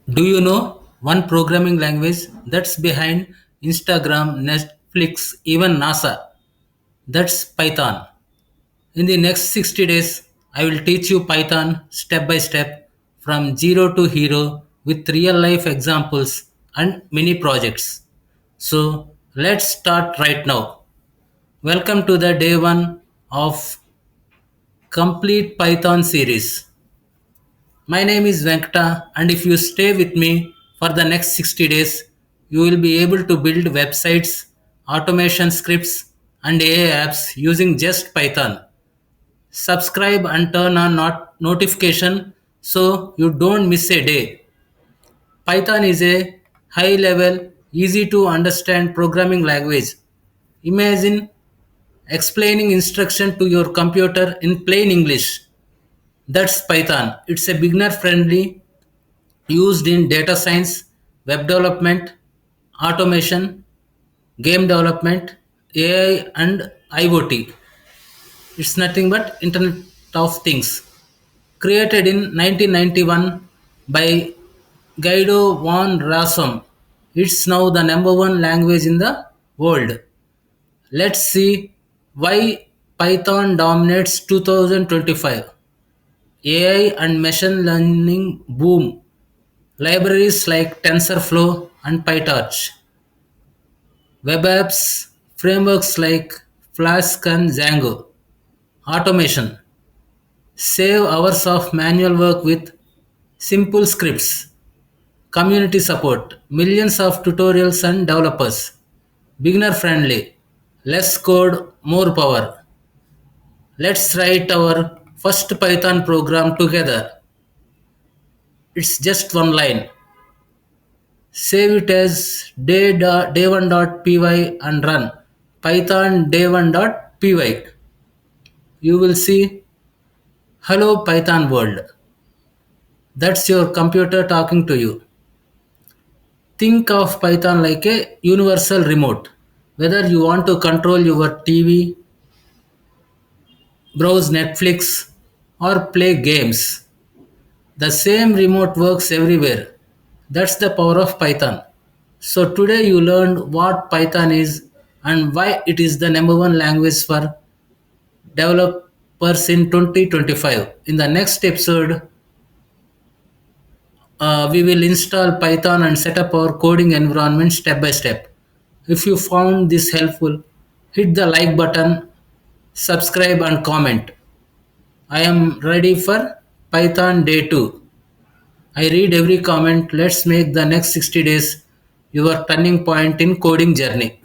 Do you know one programming language that's behind Instagram, Netflix, even NASA? That's Python. In the next 60 days, I will teach you Python step by step from zero to hero with real life examples and mini projects. So let's start right now. Welcome to the day one of complete Python series. My name is Venkata, and if you stay with me for the next 60 days, you will be able to build websites, automation scripts, and AI apps using just Python. Subscribe and turn on notification so you don't miss a day. Python is a high level, easy to understand programming language. Imagine explaining instruction to your computer in plain English. That's Python. It's a beginner friendly, used in data science, web development, automation, game development, AI, and IoT. It's nothing but Internet of Things. Created in 1991 by Guido van Rossum. It's now the number one language in the world. Let's see why Python dominates 2025. AI and machine learning boom. Libraries like TensorFlow and PyTorch. Web apps, frameworks like Flask and Django. Automation. Save hours of manual work with simple scripts. Community support. Millions of tutorials and developers. Beginner friendly. Less code, more power. Let's write our first Python program together. It's just one line. Save it as day1.py and run python day1.py. You will see hello Python world. That's your computer talking to you. Think of Python like a universal remote. Whether you want to control your TV, browse Netflix, or play games, the same remote works everywhere. That's the power of Python. So today you learned what Python is and why it is the number one language for developers in 2025. In the next episode, we will install Python and set up our coding environment step by step. If you found this helpful, hit the like button, subscribe, and comment. I am ready for Python day 2. I read every comment. Let's make the next 60 days your turning point in coding journey.